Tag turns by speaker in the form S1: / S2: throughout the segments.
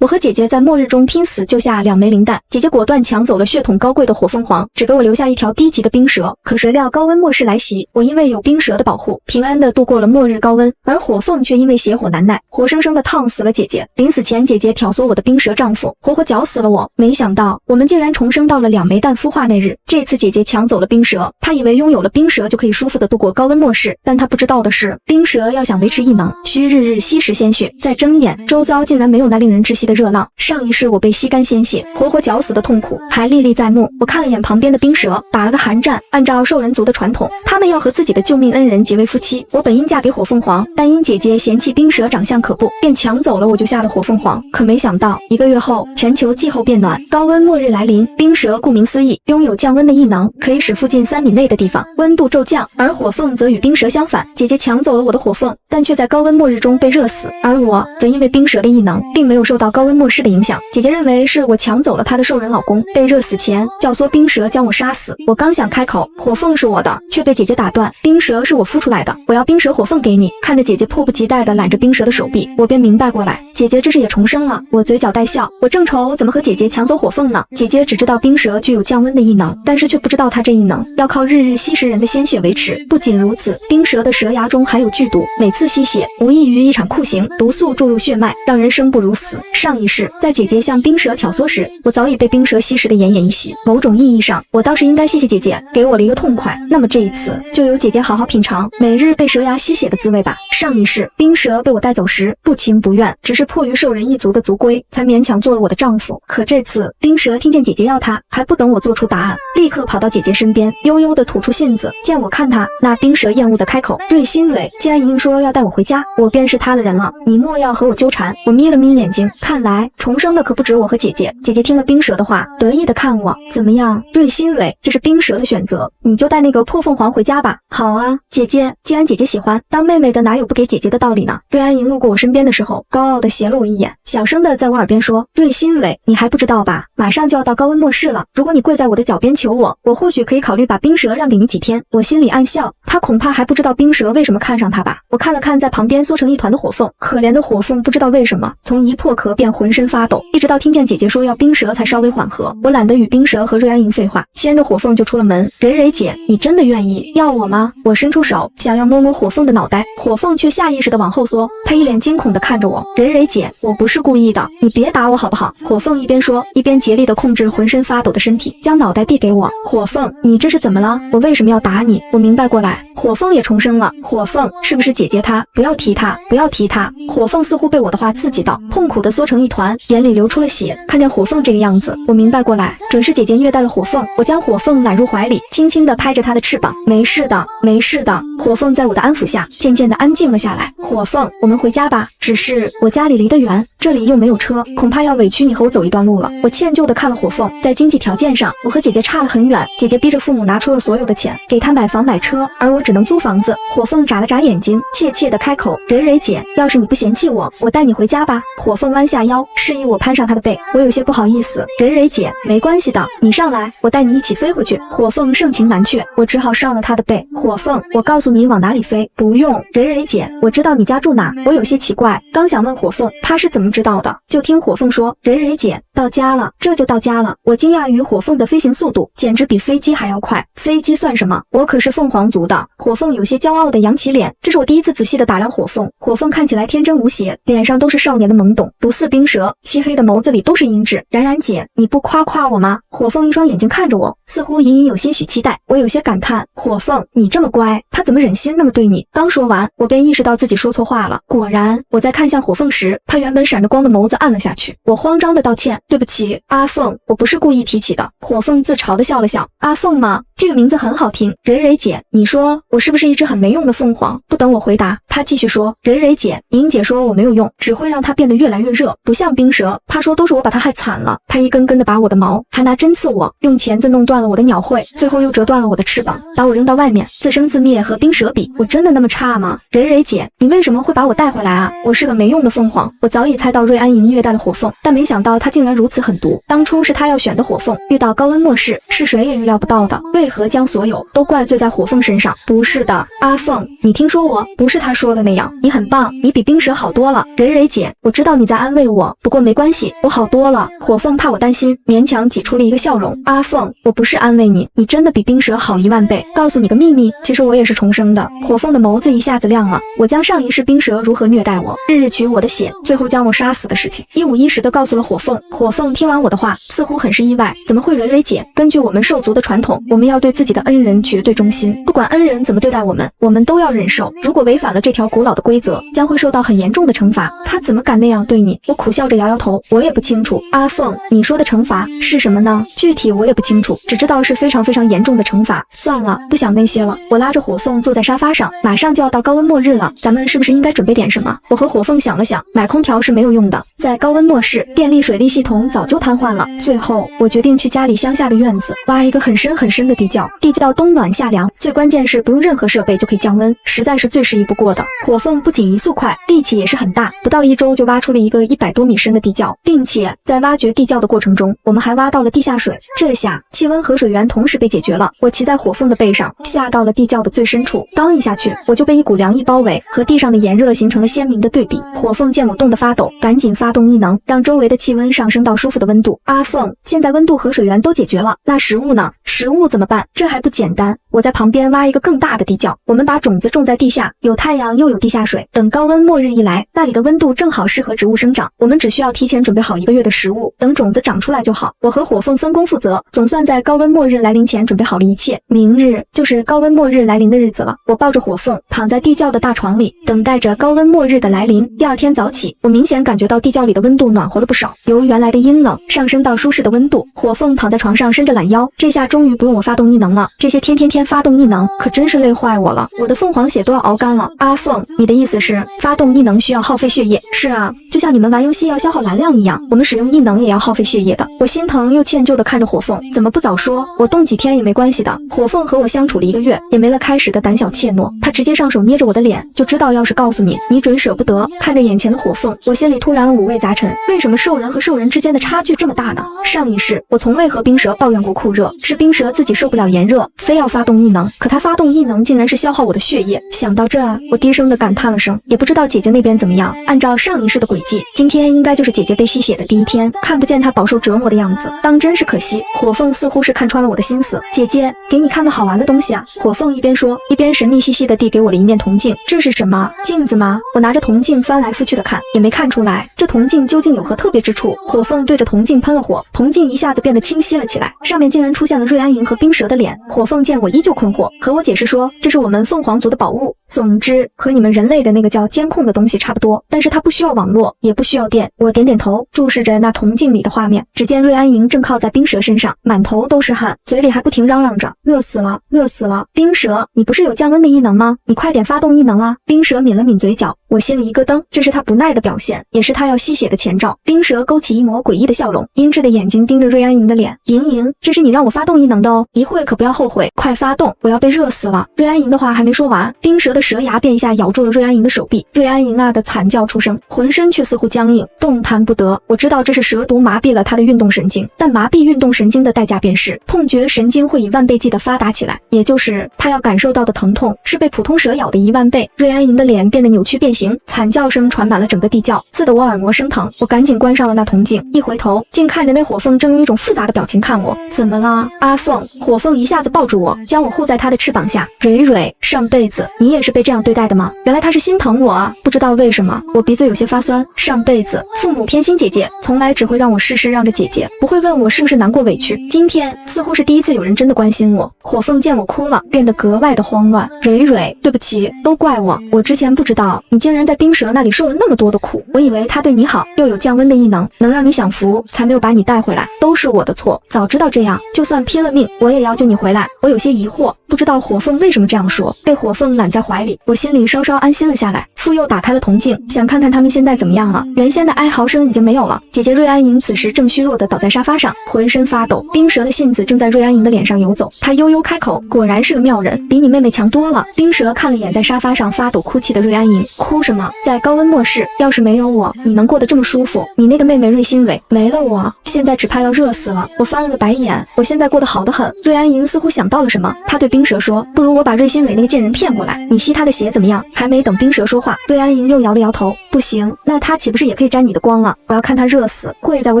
S1: 我和姐姐在末日中拼死救下2枚灵蛋，姐姐果断抢走了血统高贵的火凤凰，只给我留下一条低级的冰蛇。可谁料高温末世来袭，我因为有冰蛇的保护，平安的度过了末日高温，而火凤却因为邪火难耐，活生生的烫死了姐姐。临死前，姐姐挑唆我的冰蛇丈夫，活活绞死了我。没想到我们竟然重生到了2枚蛋孵化那日。这次姐姐抢走了冰蛇，她以为拥有了冰蛇就可以舒服的度过高温末世，但她不知道的是，冰蛇要想维持异能，需日日吸食鲜血。再睁眼，周遭竟然没有那令人窒息的热浪。上一世我被吸干鲜血，活活绞死的痛苦还历历在目。我看了眼旁边的冰蛇，打了个寒战。按照兽人族的传统，他们要和自己的救命恩人结为夫妻。我本应嫁给火凤凰，但因姐姐嫌弃冰蛇长相可怖，便抢走了我救下的火凤凰。可没想到1个月后，全球气候变暖，高温末日来临。冰蛇顾名思义，拥有降温的异能，可以使附近3米内的地方温度骤降，而火凤则与冰蛇相反。姐姐抢走了我的火凤，但却在高温末日中被热死，而我则因为冰蛇的异能，并没有受到高温末世的影响。姐姐认为是我抢走了她的兽人老公，被热死前教唆冰蛇将我杀死。我刚想开口，火凤是我的，却被姐姐打断。冰蛇是我孵出来的，我要冰蛇火凤给你。看着姐姐迫不及待地揽着冰蛇的手臂，我便明白过来，姐姐这是也重生了。我嘴角带笑，我正愁怎么和姐姐抢走火凤呢。姐姐只知道冰蛇具有降温的异能，但是却不知道她这异能要靠日日吸食人的鲜血维持。不仅如此，冰蛇的蛇牙中含有剧毒，每次吸血无异于一场酷刑，毒素注入血脉，让人生不如死。上一世，在姐姐向冰蛇挑唆时，我早已被冰蛇吸食的奄奄一息。某种意义上，我倒是应该谢谢姐姐，给我了一个痛快。那么这一次，就由姐姐好好品尝每日被蛇牙吸血的滋味吧。上一世，冰蛇被我带走时，不情不愿，只是迫于兽人一族的族规，才勉强做了我的丈夫。可这次，冰蛇听见姐姐要他，还不等我做出答案，立刻跑到姐姐身边，悠悠地吐出信子。见我看他，那冰蛇厌恶地开口：瑞新蕊，既然莹莹说要带我回家，我便是他的人了，你莫要和我纠缠。我眯了眯眼睛，看来重生的可不止我和姐姐。姐姐听了冰蛇的话，得意地看我，怎么样，瑞新蕊，这是冰蛇的选择，你就带那个破凤凰回家吧。好啊，姐姐，既然姐姐喜欢，当妹妹的哪有不给姐姐的道理呢？瑞安莹路过我身边的时候，高傲地斜了我一眼，小声地在我耳边说：瑞新蕊，你还不知道吧？马上就要到高温末世了，如果你跪在我的脚边求我，我或许可以考虑把冰蛇让给你几天。我心里暗笑，他恐怕还不知道冰蛇为什么看上他吧。我看了看在旁边缩成一团的火凤，可怜的火凤不知道为什么从一破壳便浑身发抖，一直到听见姐姐说要冰蛇才稍微缓和。我懒得与冰蛇和瑞安莹废话，牵着火凤就出了门。蕊蕊姐，你真的愿意要我吗？我伸出手想要摸摸火凤的脑袋，火凤却下意识地往后缩，她一脸惊恐地看着我。蕊蕊姐，我不是故意的，你别打我好不好？火凤一边说一边竭力地控制浑身发抖的身体，将脑袋递给我。火凤，你这是怎么了？我为什么要打你？我明白过来，火凤也重生了。火凤，是不是姐姐她？不要提她，不要提她。火凤似乎被我的话刺激到，痛苦地缩成一团，眼里流出了血。看见火凤这个样子，我明白过来，准是姐姐虐待了火凤。我将火凤揽入怀里，轻轻地拍着她的翅膀。没事的，没事的。火凤在我的安抚下，渐渐地安静了下来。火凤，我们回家吧。只是我家里离得远，这里又没有车，恐怕要委屈你和我走一段路了。我歉疚地看了火凤，在经济条件上，我和姐姐差得很远。姐姐逼着父母拿出了所有的钱，给她买房买车，而我只能租房子。火凤眨了眨眼睛，怯怯地开口：蕊蕊姐，要是你不嫌弃我，我带你回家吧。火凤弯下腰，示意我攀上她的背。我有些不好意思，蕊蕊姐，没关系的，你上来，我带你一起飞回去。火凤盛情难却，我只好上了她的背。火凤，我告诉你往哪里飞。不用，蕊蕊姐，我知道你家住哪。我有些奇怪，刚想问火凤她是怎么知道的，就听火凤说：蕊蕊姐，到家了，这就到家了。我惊讶于火凤的飞行速度，简直比飞机还要快。飞机算什么？我可是凤凰族的。火凤有些骄傲地扬起脸，这是我第一次仔细地打量火凤。火凤看起来天真无邪，脸上都是少年的懵懂，不似冰蛇，漆黑的眸子里都是阴鸷。冉冉姐，你不夸夸我吗？火凤一双眼睛看着我，似乎隐隐有些许期待。我有些感叹，火凤，你这么乖，他怎么忍心那么对你？刚说完，我便意识到自己说错话了。果然，我在看向火凤时，他原本闪着光的眸子暗了下去。我慌张地道歉，对不起，阿凤，我不是故意提起的。火凤自嘲地笑了笑，阿凤吗？这个名字很好听。蕊蕊姐，你说我是不是一只很没用的凤凰？不等我回答，她继续说，蕊蕊姐，莹姐说我没有用，只会让它变得越来越热，不像冰蛇。她说都是我把它害惨了，她一根根地拔我的毛，还拿针刺我，用钳子弄断了我的鸟喙，最后又折断了我的翅膀，把我扔到外面，自生自灭。和冰蛇比，我真的那么差吗？蕊蕊姐，你为什么会把我带回来啊？我是个没用的凤凰。我早已猜到瑞安莹虐待了火凤，但没想到她竟然如此狠毒。当初是她要选的火凤，遇到高温末世，是谁也预料不到的。为何将所有都怪罪在火凤身上？不是的，阿凤，你听说我？不是她说说的那样，你很棒，你比冰蛇好多了。蕊蕊姐，我知道你在安慰我，不过没关系，我好多了。火凤怕我担心，勉强挤出了一个笑容。阿凤，我不是安慰你，你真的比冰蛇好10000倍。告诉你个秘密，其实我也是重生的。火凤的眸子一下子亮了，我将上一世冰蛇如何虐待我，日日取我的血，最后将我杀死的事情，一五一十的告诉了火凤。火凤听完我的话，似乎很是意外，怎么会？蕊蕊姐，根据我们兽族的传统，我们要对自己的恩人绝对忠心，不管恩人怎么对待我们，我们都要忍受。如果违反了这条古老的规则，将会受到很严重的惩罚。他怎么敢那样对你？我苦笑着摇摇头，我也不清楚。阿凤，你说的惩罚是什么呢？具体我也不清楚，只知道是非常非常严重的惩罚。算了，不想那些了。我拉着火凤坐在沙发上，马上就要到高温末日了，咱们是不是应该准备点什么？我和火凤想了想，买空调是没有用的，在高温末世，电力水利系统早就瘫痪了。最后，我决定去家里乡下的院子挖一个很深很深的地窖，地窖冬暖夏凉，最关键是不用任何设备就可以降温，实在是最适宜不过的。火凤不仅移速快，力气也是很大，不到1周就挖出了一个100多米深的地窖，并且在挖掘地窖的过程中，我们还挖到了地下水。这下气温和水源同时被解决了。我骑在火凤的背上，下到了地窖的最深处，刚一下去，我就被一股凉意包围，和地上的炎热形成了鲜明的对比。火凤见我冻得发抖，赶紧发动异能，让周围的气温上升到舒服的温度。阿凤，现在温度和水源都解决了，那食物呢？食物怎么办？这还不简单，我在旁边挖一个更大的地窖，我们把种子种在地下，有太阳又有地下水，等高温末日一来，那里的温度正好适合植物生长，我们只需要提前准备好1个月的食物，等种子长出来就好。我和火凤分工负责，总算在高温末日来临前准备好了一切。明日就是高温末日来临的日子了，我抱着火凤躺在地窖的大床里，等待着高温末日的来临。第二天早起，我明显感觉到地窖里的温度暖和了不少，由原来的阴冷上升到舒适的温度。火凤躺在床上伸着懒腰，这下终于不用我发动异能了。这些天发动异能可真是累坏我了，我的凤凰血都要熬干了。阿凤，你的意思是发动异能需要耗费血液？是啊，就像你们玩游戏要消耗蓝量一样，我们使用异能也要耗费血液的。我心疼又歉疚地看着火凤，怎么不早说？我冻几天也没关系的。火凤和我相处了1个月，也没了开始的胆小怯懦，他直接上手捏着我的脸，就知道要是告诉你，你准舍不得。看着眼前的火凤，我心里突然五味杂陈，为什么兽人和兽人之间的差距这么大呢？上一世我从未和冰蛇抱怨过酷热，是冰蛇自己受不了炎热，非要发动异能，可他发动异能竟然是消耗我的血液。想到这，我低声的感叹了声，也不知道姐姐那边怎么样。按照上一世的轨迹，今天应该就是姐姐被吸血的第1天，看不见她饱受折磨的样子，当真是可惜。火凤似乎是看穿了我的心思，姐姐，给你看个好玩的东西啊。火凤一边说，一边神秘兮兮的递给我了一面铜镜。这是什么？镜子吗？我拿着铜镜翻来覆去的看，也没看出来这铜镜究竟有何特别之处。火凤对着铜镜喷了火，铜镜一下子变得清晰了起来，上面竟然出现了瑞安银和冰蛇的脸。火凤见我依旧困惑，和我解释说，这是我们凤凰族的宝物，总之和你们人类的那个叫监控的东西差不多，但是它不需要网络，也不需要电。我点点头，注视着那铜镜里的画面，只见瑞安银正靠在冰蛇身上，满头都是汗，嘴里还不停嚷嚷着，热死了，热死了。冰蛇，你不是有降温的异能吗？你快点发动异能啊。冰蛇抿了抿嘴角，我心里一咯噔，这是他不耐的表现，也是他要吸血的前兆。冰蛇勾起一抹诡异的笑容，阴鸷的眼睛盯着瑞安银的脸，莹莹，这是你让我发动异能的哦，一会可不要后悔，快发动，我要被热死了。瑞安银的话还没说完，冰蛇的蛇牙便一下咬住了瑞安银的手臂，瑞安银啊的惨叫出声，浑身却似乎僵硬，动弹不得。我知道这是蛇毒麻痹了他的运动神经，但麻痹运动神经的代价便是痛觉神经会以10000倍计的发达起来，也就是他要感受到的疼痛是被普通蛇咬的10000倍。瑞安银的脸变得扭曲变形，惨叫声传满了整个地窖，刺得我耳膜生疼。我赶紧关上了那铜镜，一回头竟看着那火凤正用一种复杂的表情看我。怎么了，阿凤？火凤一下子抱住我，将我护在他的翅膀下。蕊蕊，上辈子你也是被这样对待的吗？原来他是心疼我啊，不知道为什么我鼻子有些发酸。上辈子父母偏心姐姐，从来只会让我事事让着姐姐，不会问我是不是难过委屈。今天似乎是第一次有人真的关心我。火凤见我哭了，变得格外的慌乱。蕊蕊，对不起，都怪我之前不知道你竟然在冰蛇那里受了那么多的苦，我以为他对你好，又有降温的异能，能让你享福，才没有把你带回来，都是我的错。早知道这样，就算拼了命我也要救你回来。我有些疑惑，不知道火凤为什么这样说。被火凤揽在怀里，我心里稍稍安心了下来。傅佑打开了铜镜，想看看他们现在怎么样了。原先的哀嚎声已经没有了。姐姐瑞安莹此时正虚弱地倒在沙发上，浑身发抖。冰蛇的信子正在瑞安莹的脸上游走，她悠悠开口：“果然是个妙人，比你妹妹强多了。”冰蛇看了眼在沙发上发抖哭泣的瑞安莹，哭什么？在高温末世，要是没有我，你能过得这么舒服？你那个妹妹瑞心蕊没了我，现在只怕要热死了。我翻了个白眼，我现在过得好得很。瑞安莹似乎想到了什么，她对冰蛇说：“不如我把瑞心蕊那个贱人骗过来，你吸她的血怎么样？”还没等冰蛇说话，瑞安莹又摇了摇头：“不行，那她岂不是也可以沾你的光了？我要看她热死，跪在我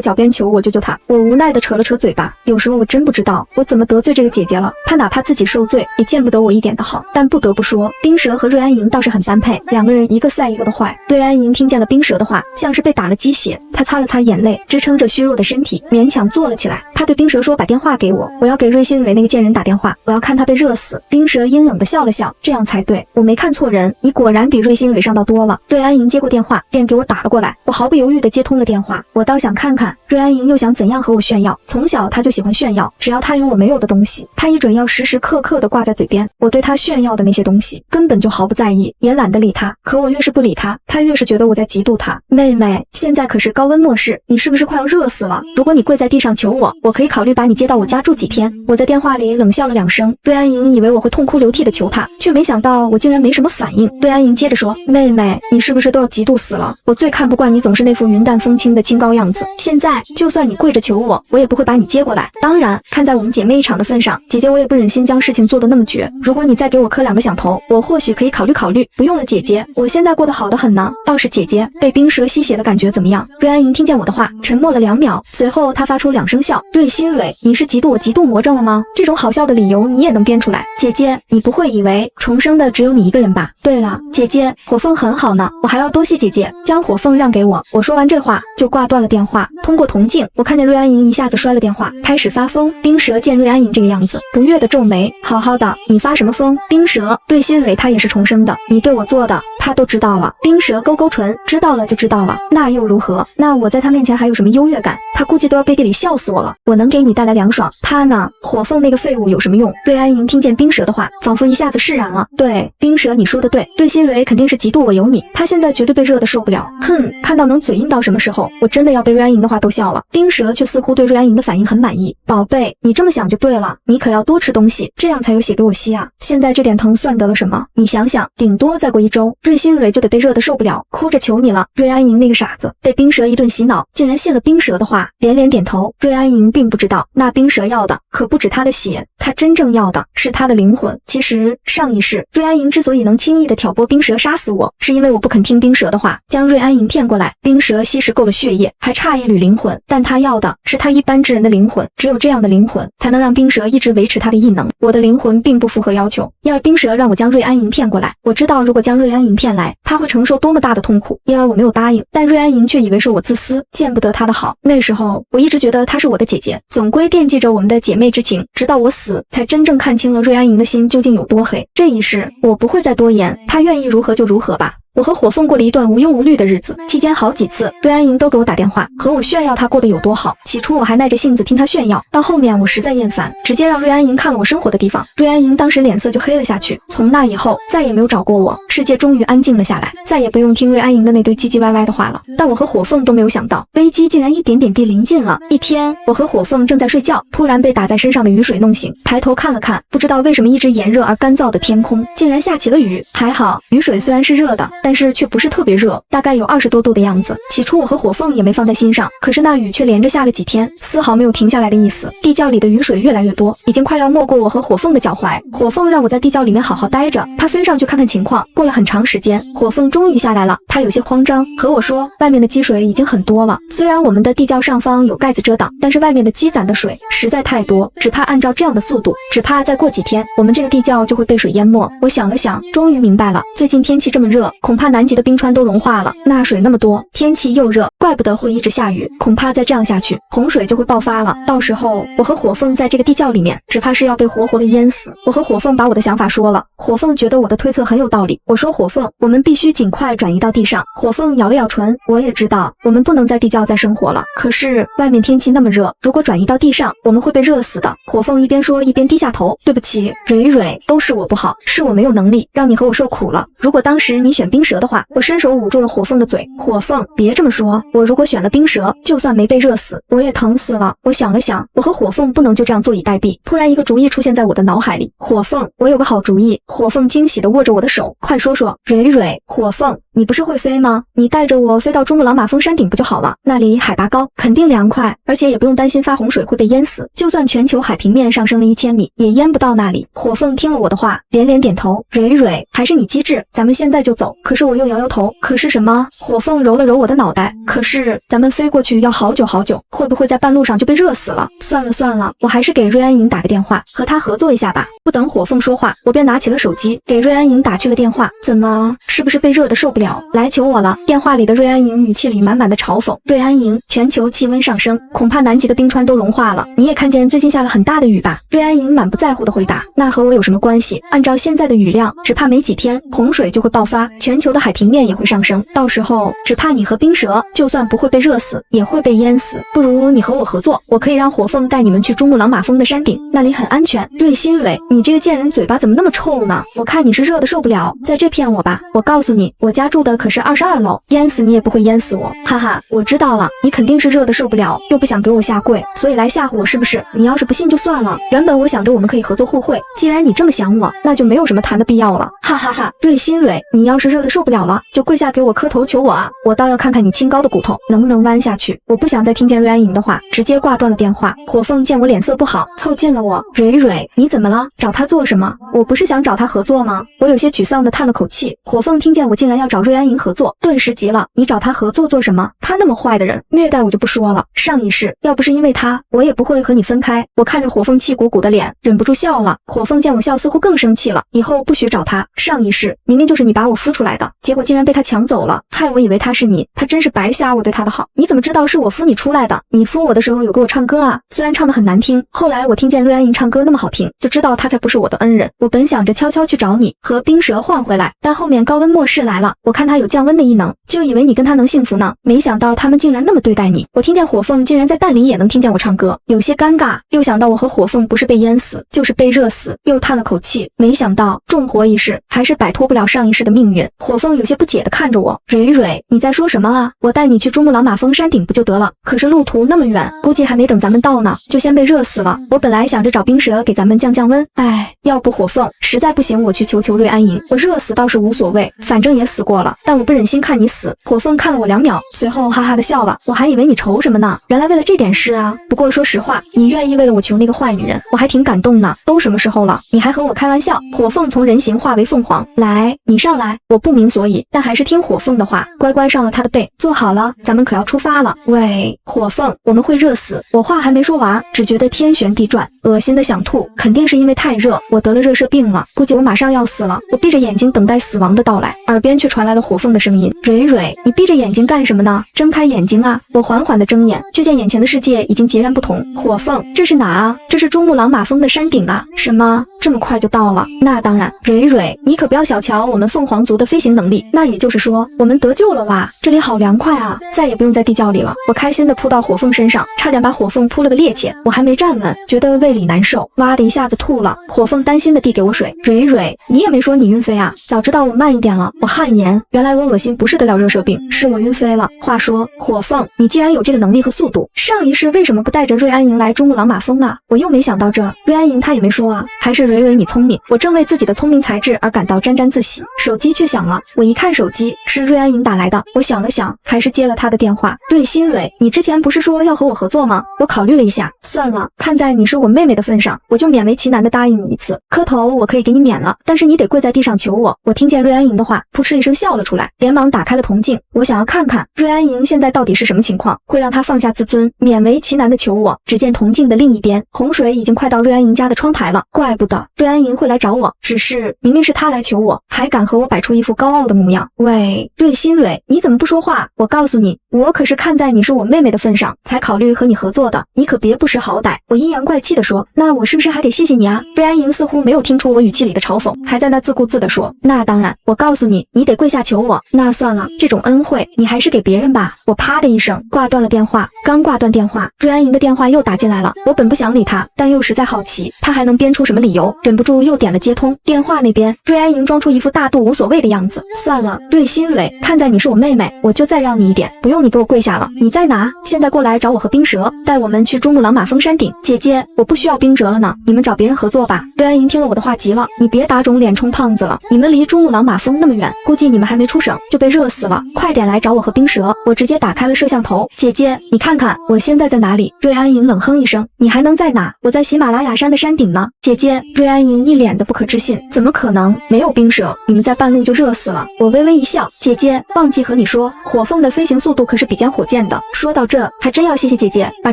S1: 脚边求我救救她。”我无奈地扯了扯嘴巴，有时候我真不知道我怎么得罪这个姐姐了。她哪怕自己受罪，也见不得我一点的好。但不得不说，冰蛇和瑞安莹倒是很般配，两个人一个赛一个的坏。瑞安莹听见了冰蛇的话，像是被打了鸡血，她擦了擦眼泪，支撑着虚弱的身体，勉强坐了起来。她对冰蛇说：“把电话给我，我要给瑞心蕊那个贱人打电话，我要看她被热死。”冰蛇阴冷地笑了笑：“这样才对，我没看错人，你果然比瑞心蕊上道多了。”瑞安莹接过电话，便给我打了过来。我毫不犹豫地接通了电话，我倒想看看瑞安莹又想怎样和我炫耀。从小她就喜欢炫耀，只要她有我没有的东西，她一准要时时刻刻地挂在嘴边。我对她炫耀的那些东西根本就毫不在意，也懒得理她。可我越是不理她，她越是觉得我在嫉妒她。妹妹，现在可是高温末世，你是不是快要热死了？如果你跪在地上求我，我可以考虑把你接到我家住几天。我在电话里冷笑了2声。瑞安莹以为我会痛哭流涕地求她，却没想到我竟然没什么反应。瑞安莹接着说：“妹妹，你是不是都要嫉妒死了？我最看不惯你总是那副云淡风轻的清高样子。现在就算你跪着求我，我也不会把你接过来。当然，看在我们姐妹一场的份上，姐姐我也不忍心将事情做得那么绝。如果你再给我磕2个响头，我或许可以考虑考虑。不用了，姐姐，我现在过得好得很呢。倒是姐姐被冰蛇吸血的感觉怎么样？”瑞安莹听见我的话，沉默了2秒，随后她发出2声笑：“瑞心蕊，你是嫉妒我嫉妒魔怔了吗？这种好笑的理由你也能编出来？姐姐，你不会以为重生的只有你一个人吧？对了，姐姐，火凤很好呢，我还要多谢姐姐将火凤让给我。”我说完这话就挂断了电话。通过铜镜，我看见瑞安莹一下子摔了电话，开始发疯。冰蛇见瑞安莹这个样子，不悦地皱眉：“好好的，你发什么疯？冰蛇，瑞心蕊她也是重生的，你对我做的她都知道了。”冰蛇勾勾唇：“知道了就知道了，那又如何？那我在她面前还有什么优越感？她估计都要背地里笑死我了。我能给你带来凉爽，她呢？火凤那个废物有什么用？”瑞安莹听见冰蛇的话，仿佛一下子释然了。对，冰蛇你说的对，瑞心蕊肯定是嫉妒我有你，她现在绝对被热得受不了。哼，看到能嘴硬到什么时候，我真的要被瑞安莹的话逗笑了。冰蛇却似乎对瑞安莹的反应很满意。宝贝，你这么想就对了，你可要多吃东西，这样才有血给我吸啊。现在这点疼算得了什么？你想想，顶多再过1周，瑞心蕊就得被热得受不了，哭着求你了。瑞安莹那个傻子，被冰蛇一顿洗脑，竟然信了冰蛇的话，连连点头。瑞安莹并不知道，那冰蛇要的可不止她的血，她真正要的是她的灵魂。其实上一世，瑞安莹之所以能轻易地挑拨冰蛇杀死我，是因为我不肯听冰蛇的话，将瑞安莹骗过来。冰蛇吸食够了血液，还差一缕灵魂，但他要的是他一般之人的灵魂，只有这样的灵魂才能让冰蛇一直维持他的异能。我的灵魂并不符合要求，因而冰蛇让我将瑞安莹骗过来。我知道如果将瑞安莹骗来，他会承受多么大的痛苦，因而我没有答应。但瑞安莹却以为是我自私，见不得他的好。那时候我一直觉得她是我的姐姐，总归惦记着我们的姐妹之情，直到我死，才真正看清了瑞安莹的心究竟有多黑。这一世我不会再多言，她愿意如何就如何吧。我和火凤过了一段无忧无虑的日子，期间好几次瑞安莹都给我打电话，和我炫耀她过得有多好。起初我还耐着性子听她炫耀，到后面我实在厌烦，直接让瑞安莹看了我生活的地方。瑞安莹当时脸色就黑了下去，从那以后再也没有找过我，世界终于安静了下来，再也不用听瑞安莹的那堆唧唧歪歪的话了。但我和火凤都没有想到，危机竟然一点点地临近了。一天，我和火凤正在睡觉，突然被打在身上的雨水弄醒，抬头看了看，不知道为什么一直炎热而干燥的天空竟然下起了雨。还好雨水虽然是热的，但是却不是特别热，大概有20多度的样子。起初我和火凤也没放在心上，可是那雨却连着下了几天，丝毫没有停下来的意思。地窖里的雨水越来越多，已经快要没过我和火凤的脚踝。火凤让我在地窖里面好好待着，他飞上去看看情况。过了很长时间，火凤终于下来了，他有些慌张，和我说外面的积水已经很多了，虽然我们的地窖上方有盖子遮挡，但是外面的积攒的水实在太多，只怕按照这样的速度，只怕再过几天我们这个地窖就会被水淹没。我想了想，终于明白了，最近天气这么热，恐怕南极的冰川都融化了，那水那么多，天气又热，怪不得会一直下雨，恐怕再这样下去，洪水就会爆发了。到时候我和火凤在这个地窖里面，只怕是要被活活的淹死。我和火凤把我的想法说了，火凤觉得我的推测很有道理。我说火凤，我们必须尽快转移到地上。火凤咬了咬唇，我也知道我们不能在地窖再生活了，可是外面天气那么热，如果转移到地上，我们会被热死的。火凤一边说一边低下头，对不起，蕊蕊，都是我不好，是我没有能力让你和我受苦了。如果当时你选冰蛇的话，我伸手捂住了火凤的嘴。火凤，别这么说，我如果选了冰蛇，就算没被热死，我也疼死了。我想了想，我和火凤不能就这样坐以待毙。突然一个主意出现在我的脑海里，火凤，我有个好主意。火凤惊喜地握着我的手，快说说。蕊蕊，火凤，你不是会飞吗？你带着我飞到珠穆朗玛峰山顶不就好了？那里海拔高，肯定凉快，而且也不用担心发洪水会被淹死。就算全球海平面上升了1000米，也淹不到那里。火凤听了我的话，连连点头。蕊蕊，还是你机智，咱们现在就走。可是我又摇摇头，可是什么？火凤揉了揉我的脑袋，可是咱们飞过去要好久好久，会不会在半路上就被热死了？算了算了，我还是给瑞安莹打个电话，和她合作一下吧。不等火凤说话，我便拿起了手机，给瑞安莹打去了电话。怎么，是不是被热得受不了，来求我了？电话里的瑞安莹语气里满满的嘲讽。瑞安莹，全球气温上升，恐怕南极的冰川都融化了。你也看见最近下了很大的雨吧？瑞安莹满不在乎的回答。那和我有什么关系？按照现在的雨量，只怕没几天洪水就会爆发，全球的海平面也会上升，到时候只怕你和冰蛇就算不会被热死，也会被淹死。不如你和我合作，我可以让火凤带你们去珠穆朗玛峰的山顶，那里很安全。瑞新蕊，你这个贱人嘴巴怎么那么臭呢？我看你是热得受不了，在这骗我吧。我告诉你，我家住的可是22楼，淹死你也不会淹死我。哈哈，我知道了，你肯定是热得受不了，又不想给我下跪，所以来吓唬我是不是？你要是不信就算了，原本我想着我们可以合作互惠，既然你这么想我，那就没有什么谈的必要了。哈哈哈，瑞新蕊，你要是热得受不了了，就跪下给我磕头求我啊，我倒要看看你清高的骨头能不能弯下去。我不想再听见瑞安莹的话，直接挂断了电话。火凤见我脸色不好，凑近了我。蕊蕊，你怎么了？找他做什么？我不是想找他合作吗？我有些沮丧地叹了口气。火凤听见我竟然要找瑞安莹合作，顿时急了。你找他合作做什么？他那么坏的人，虐待我就不说了，上一世要不是因为他，我也不会和你分开。我看着火凤气鼓鼓的脸，忍不住笑了。火凤见我笑，似乎更生气了。以后不许找他。上一世明明就是你把我孵出来的，结果竟然被他抢走了，害我以为他是你，他真是白瞎我对他的好。你怎么知道是我孵你出来的？你孵我的时候有给我唱歌啊，虽然唱得很难听，后来我听见瑞安莹唱歌那么好听，就知道他才不是我的恩人。我本想着悄悄去找你和冰蛇换回来，但后面高温末世来了，我看他有降温的异能，就以为你跟他能幸福呢，没想到他们竟然那么对待你。我听见火凤竟然在蛋里也能听见我唱歌，有些尴尬，又想到我和火凤不是被淹死就是被热死，又叹了口气，没想到重活一世还是摆脱不了上一世的命运。火凤有些不解地看着我，蕊蕊，你在说什么啊？我带你去珠穆朗玛峰山顶不就得了？可是路途那么远，估计还没等咱们到呢，就先被热死了。我本来想着找冰蛇给咱们降降温，哎，要不火凤实在不行，我去求求瑞安莹，我热死倒是无所谓，反正也死过了，但我不忍心看你死。火凤看了我2秒，随后哈哈的笑了。我还以为你愁什么呢，原来为了这点事啊。不过说实话，你愿意为了我求那个坏女人，我还挺感动呢。都什么时候了，你还和我开玩笑？火凤从人形化为凤凰，来，你上来。我不明所以，但还是听火凤的话，乖乖上了他的背。坐好了，咱们可要出发了。喂，火凤，我们会热死。我话还没说完，只觉得天旋地转，恶心的想吐，肯定是因为太热，我得了热射病了，估计我马上要死了。我闭着眼睛等待死亡的到来，耳边却传来了火凤的声音：蕊蕊，你闭着眼睛干什么呢？睁开眼睛啊！我缓缓地睁眼，却见眼前的世界已经截然不同。火凤，这是哪啊？这是珠穆朗玛峰的山顶啊！什么？这么快就到了？那当然。蕊蕊，你可不要小瞧我们凤凰族的飞行能力。那也就是说，我们得救了哇！这里好凉快啊，再也不用在地窖里了。我开心地扑到火凤身上，差点把火凤扑了个趔趄。我还没站稳，觉得胃里难受，哇的一下子吐了。火凤担心地递给我水。蕊蕊，你也没说你晕飞啊？早知道我慢一点了。我汗颜，原来我恶心不是得了热射病，是我晕飞了。话说，火凤，你既然有这个能力和速度，上一世为什么不带着瑞安莹来珠穆朗玛峰啊？我又没想到这，瑞安莹她也没说啊。还是蕊蕊你聪明，我正为自己的聪明才智而感到沾沾自喜。手机却响了，我一看手机是瑞安莹打来的，我想了想，还是接了她的电话。瑞新蕊，你之前不是说要和我合作吗？我考虑了一下，算了，看在你是我妹妹的份上，我就勉为其难的答应你一次。磕头我可以给你免了，但是你得跪在地上求我。我听见瑞安莹的话，扑哧一声笑笑了出来，连忙打开了铜镜，我想要看看瑞安莹现在到底是什么情况，会让她放下自尊，勉为其难的求我。只见铜镜的另一边，洪水已经快到瑞安莹家的窗台了，怪不得瑞安莹会来找我，只是明明是她来求我，还敢和我摆出一副高傲的模样。喂，瑞新蕊，你怎么不说话？我告诉你，我可是看在你是我妹妹的份上，才考虑和你合作的，你可别不识好歹。我阴阳怪气地说，那我是不是还得谢谢你啊？瑞安莹似乎没有听出我语气里的嘲讽，还在那自顾自地说，那当然，我告诉你，你得跪下求我。那算了，这种恩惠你还是给别人吧。我啪的一声挂断了电话，刚挂断电话，瑞安莹的电话又打进来了。我本不想理她，但又实在好奇她还能编出什么理由，忍不住又点了接通。电话那边，瑞安莹装出一副大度无所谓的样子，算了，瑞新蕊，看在你是我妹妹，我就再让你一点，不用你给我跪下了。你在哪？现在过来找我和冰蛇，带我们去珠穆朗玛峰山顶。姐姐，我不需要冰蛇了呢，你们找别人合作吧。瑞安莹听了我的话急了，你别打肿脸充胖子了，你们离珠穆朗玛峰那么远，估计你们还没出省就被热死了，快点来找我和冰蛇。我直接打开了摄像头，姐姐，你看看我现在在哪里？瑞安莹冷哼一声，你还能在哪？我在喜马拉雅山的山顶呢。姐姐，瑞安莹一脸的不可置信，怎么可能？没有冰蛇，你们在半路就热死了。我微微一笑，姐姐，忘记和你说，火凤的飞行速度可是比肩火箭的。说到这，还真要谢谢姐姐，把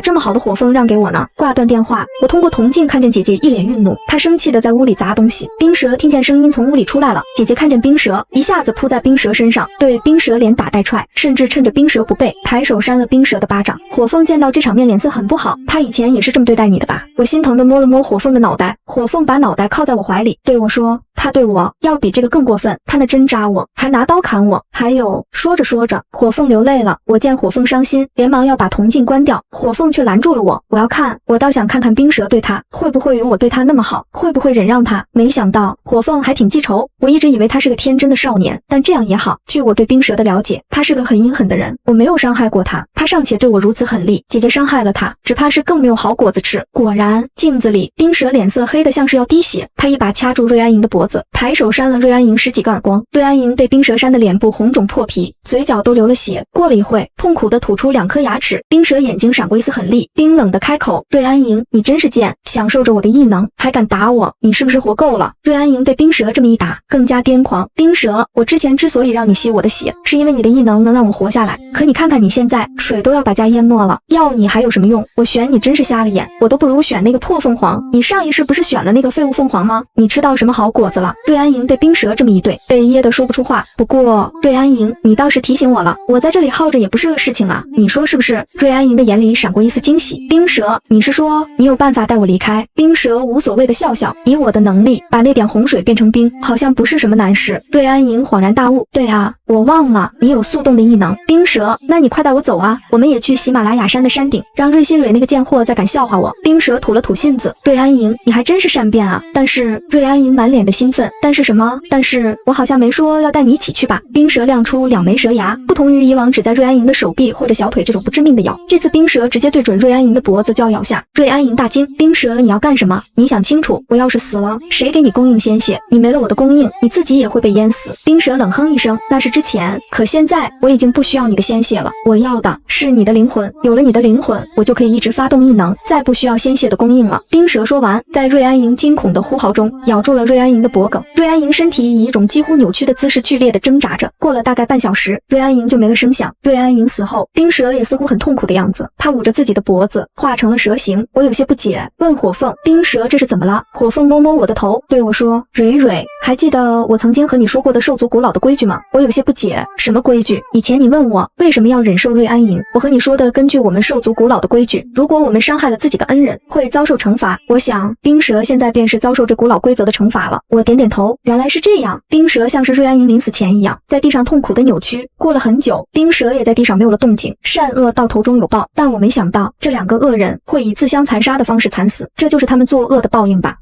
S1: 这么好的火凤让给我呢。挂断电话，我通过铜镜看见姐姐一脸愠怒，她生气的在屋里砸东西。冰蛇听见声音从屋里出来了，姐姐看见冰蛇，一下子扑在冰蛇身上，对冰蛇连打带踹，甚至趁着冰蛇不备，抬手扇了冰蛇的巴掌。火凤见到这场面脸色很不好，她以前也是这么对待你的吧？我心疼的摸了摸火凤的脑袋，火凤把脑袋靠在我怀里，对我说，他对我要比这个更过分，他那针扎我，还拿刀砍我，还有……说着说着，火凤流泪了。我见火凤伤心，连忙要把铜镜关掉，火凤却拦住了我。我要看，我倒想看看冰蛇对他会不会有我对他那么好，会不会忍让他。没想到火凤还挺记仇，我一直以为他是个天真的少年，但这样也好。据我对冰蛇的了解，他是个很阴狠的人，我没有伤害过他，他尚且对我如此狠厉，姐姐伤害了他，只怕是更没有好果子吃。果然，镜子里冰蛇脸色黑得像是要滴血，他一把掐住瑞安莹的脖子，抬手扇了瑞安莹10几个耳光。瑞安莹被冰蛇扇的脸部红肿破皮，嘴角都流了血。过了一会，痛苦地吐出2颗牙齿。冰蛇眼睛闪过一丝狠厉，冰冷地开口：“瑞安莹，你真是贱，享受着我的异能，还敢打我，你是不是活够了？”瑞安莹被冰蛇这么一打，更加癫狂。冰蛇，我之前之所以让你吸我的血，是因为你的异能能让我活下来。可你看看你现在，水都要把家淹没了，要你还有什么用？我选你真是瞎了眼，我都不如选那个破凤凰。你上一世不是选了那个废物凤凰吗？你吃到什么好果子了？瑞安莹被冰蛇这么一对，被噎得说不出话。不过瑞安莹，你倒是提醒我了，我在这里耗着也不是个事情啊，你说是不是？瑞安莹的眼里闪过一丝惊喜。冰蛇，你是说你有办法带我离开？冰蛇无所谓的笑笑，以我的能力把那点洪水变成冰，好像不是什么难事。瑞安莹恍然大悟，对啊，我忘了你有速冻的异能。冰蛇，那你快带我走啊，我们也去喜马拉雅山的山顶，让瑞新蕊那个贱货再敢笑话我。冰蛇吐了吐信子，瑞安莹，你还真是善变啊。但是瑞安莹满脸的兴奋，但是什么？但是我好像没说要带你一起去吧？冰蛇亮出2枚蛇牙，不同于以往只在瑞安莹的手臂或者小腿这种不致命的咬，这次冰蛇直接对准瑞安莹的脖子就要咬下。瑞安莹大惊，冰蛇你要干什么？你想清楚，我要是死了，谁给你供应鲜血？你没了我的供应，你自己也会被淹死。冰蛇冷哼一声，那是之前，可现在我已经不需要你的鲜血了，我要的是你的灵魂，有了你的灵魂，我就可以一直发动异能，再不需要鲜血的供应了。冰蛇说完，在瑞安莹惊恐的呼嚎中咬住了瑞安莹的脖颈。瑞安莹身体以一种几乎扭曲的姿势剧烈的挣扎着，过了大概半小时，瑞安莹就没了声响。瑞安莹死后，冰蛇也似乎很痛苦的样子，他捂着自己的脖子，化成了蛇形。我有些不解，问火凤：“冰蛇这是怎么了？”火凤摸摸我的头，对我说：“蕊蕊，还记得我曾经和你说过的兽族古老的规矩吗？”我有些不解，什么规矩？以前你问我为什么要忍受瑞安莹，我和你说的，根据我们兽族古老的规矩，如果我们伤害了自己的恩人，会遭受惩罚。我想冰蛇现在便是遭受这古老规则的惩罚了。我点点头，原来是这样。冰蛇像是瑞安莹临死前一样，在地上痛苦的扭曲。过了很久，冰蛇也在地上没有了动静。善恶到头终有报，但我没想到这2个恶人会以自相残杀的方式惨死，这就是他们作恶的报应吧。